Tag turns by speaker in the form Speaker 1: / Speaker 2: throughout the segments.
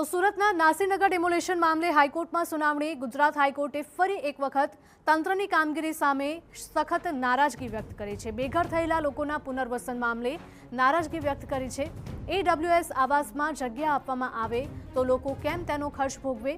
Speaker 1: તો સુરતના નાસીનગર ડેમોલેશન મામલે હાઈકોર્ટમાં સુનાવણી। ગુજરાત હાઈકોર્ટે ફરી એક વખત તંત્રની કામગીરી સામે સખત નારાજગી વ્યક્ત કરી છે। બેઘર થયેલા લોકોના પુનર્વસન મામલે નારાજગી વ્યક્ત કરી છે। AWS આવાસમાં જગ્યા આપવામાં આવે તો લોકો કેમ તેનો ખર્ચ ભોગવે?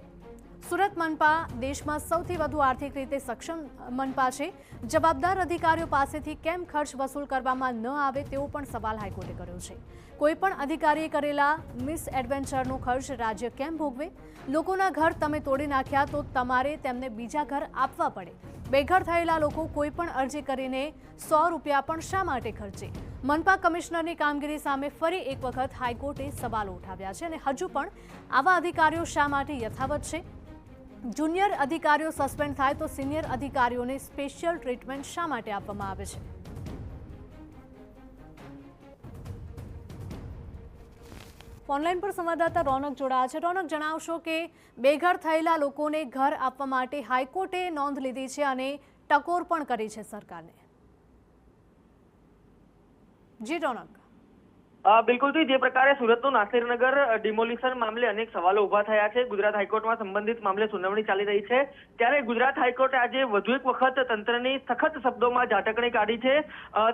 Speaker 1: સુરત મનપા દેશમાં સૌથી વધુ આર્થિક રીતે સક્ષમ મનપા છે। જવાબદાર અધિકારીઓ પાસેથી કેમ ખર્ચ વસૂલ કરવામાં ન આવે તેવો પણ સવાલ હાઈકોર્ટે કર્યો છે। કોઈપણ અધિકારીએ કરેલા મિસ એડવેન્ચરનો ખર્ચ રાજ્ય કેમ ભોગવે? લોકોના ઘર તમે તોડી નાખ્યા તો તમારે તેમને બીજા ઘર આપવા પડે। બેઘર થયેલા લોકો કોઈપણ અરજી કરીને 100 રૂપિયા પણ શા માટે ખર્ચે? મનપા કમિશનરની કામગીરી સામે ફરી એક વખત હાઈકોર્ટે સવાલો ઉઠાવ્યા છે અને હજુ પણ આવા અધિકારીઓ શા માટે યથાવત છે? જુનિયર અધિકારીઓ સસ્પેન્ડ થાય તો સિનિયર અધિકારીઓને સ્પેશિયલ ટ્રીટમેન્ટ શા માટે આપવામાં આવે છે? ઓનલાઈન પર સંવાદદાતા રોનક જોડાયા છે। રોનક, જણાવશો કે બેઘર થયેલા લોકોને ઘર આપવા માટે હાઈકોર્ટે નોંધ લીધી છે અને ટકોર પણ કરી છે સરકારને। જી રોનક।
Speaker 2: બિલકુલ જે પ્રકારે સુરતનું નાસિરનગર ડિમોલિશન મામલે અનેક સવાલો ઉભા થયા છે। ગુજરાત હાઈકોર્ટમાં સંબંધિત મામલે સુનાવણી ચાલી રહી છે, ત્યારે ગુજરાત હાઈકોર્ટે આજે વધુ એક વખત તંત્રની સખત શબ્દોમાં ઝાટકણી કાઢી છે।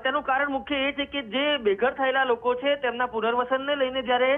Speaker 2: તેનું કારણ મુખ્ય એ છે કે જે બેઘર થયેલા લોકો છે તેમના પુનર્વસનને લઈને જ્યારે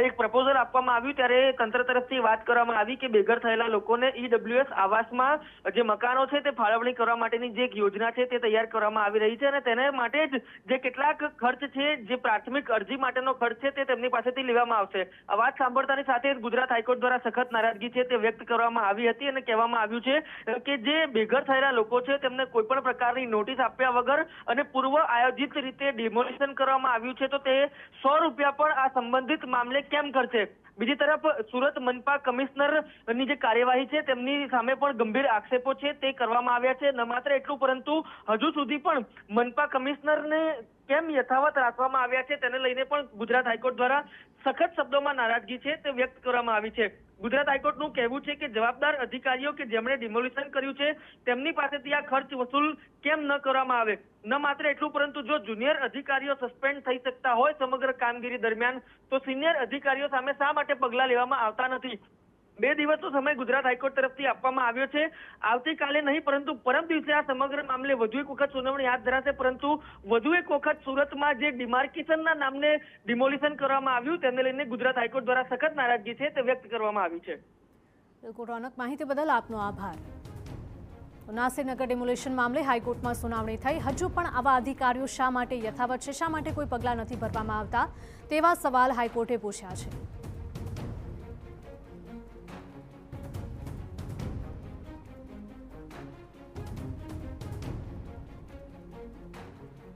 Speaker 2: એક પ્રપોઝલ આપવામાં આવ્યું ત્યારે તંત્ર તરફથી વાત કરવામાં આવી કે બેઘર થયેલા લોકોને AWS આવાસમાં જે મકાનો છે તે ફાળવણી કરવા માટેની જે એક યોજના છે તે તૈયાર કરવામાં આવી રહી છે અને તેને માટે જ જે કેટલાક ખર્ચ છે, જે પ્રાથમિક અરજી માટેનો ખર્ચ છે તે તેમની પાસેથી લેવામાં આવશે। આ વાત સાંભળતાની સાથે ગુજરાત હાઈકોર્ટ દ્વારા સખત નારાજગી છે તે વ્યક્ત કરવામાં આવી હતી અને કહેવામાં આવ્યું છે કે જે બેઘર થયેલા લોકો છે તેમને કોઈ પણ પ્રકારની નોટિસ આપ્યા વગર અને પૂર્વ આયોજિત રીતે ડિમોલિશન કરવામાં આવ્યું છે તો તે 100 રૂપિયા પણ આ સંબંધિત મામલે કેમ કરશે? બીજી તરફ સુરત મનપા કમિશનરની જે કાર્યવાહી છે તેમની સામે પણ ગંભીર આક્ષેપો છે તે કરવામાં આવ્યા છે। ન માત્ર એટલું પરંતુ હજુ સુધી પણ મનપા કમિશનરને કેમ યથાવત રાખવામાં આવ્યા છે તેને લઈને પણ ગુજરાત હાઈકોર્ટ દ્વારા સખત શબ્દોમાં નારાજગી છે તે વ્યક્ત કરવામાં આવી છે। ગુજરાત હાઈકોર્ટનું કહેવું છે કે જવાબદાર અધિકારીઓ કે જેમણે ડિમોલિશન કર્યું છે તેમની પાસેથી આ ખર્ચ વસૂલ કેમ ન કરવામાં આવે? ન માત્ર એટલું પરંતુ જો જુનિયર અધિકારીઓ સસ્પેન્ડ થઈ શકતા હોય સમગ્ર કામગીરી દરમિયાન તો સિનિયર અધિકારીઓ સામે શા માટે પગલાં લેવામાં આવતા નથી? 2 દિવસનો સમય ગુજરાત હાઈકોર્ટ તરફથી આપવામાં આવ્યો છે। આવતીકાલે નહીં પરંતુ પરમ દિવસે આ સમગ્ર મામલે વધુ એક વખત સુનાવણી હાથ ધરાશે, પરંતુ વધુ એક વખત સુરતમાં જે ડિમાર્કેશનના નામને ડિમોલિશન કરવામાં આવ્યું તેને લઈને ગુજરાત હાઈકોર્ટ દ્વારા સખત નારાજગી છે તે વ્યક્ત કરવામાં આવી છે।
Speaker 1: બિલકુલ રોનક, માહિતી બદલ આપનો આભાર। નાસિરનગર ડિમોલિશન મામલે હાઈકોર્ટમાં સુનાવણી થઈ। હજુ પણ આવા અધિકારીઓ શા માટે યથાવત છે? શા માટે કોઈ પગલાં નથી ભરવામાં આવતા તેવા સવાલ હાઈકોર્ટે પૂછ્યા છે।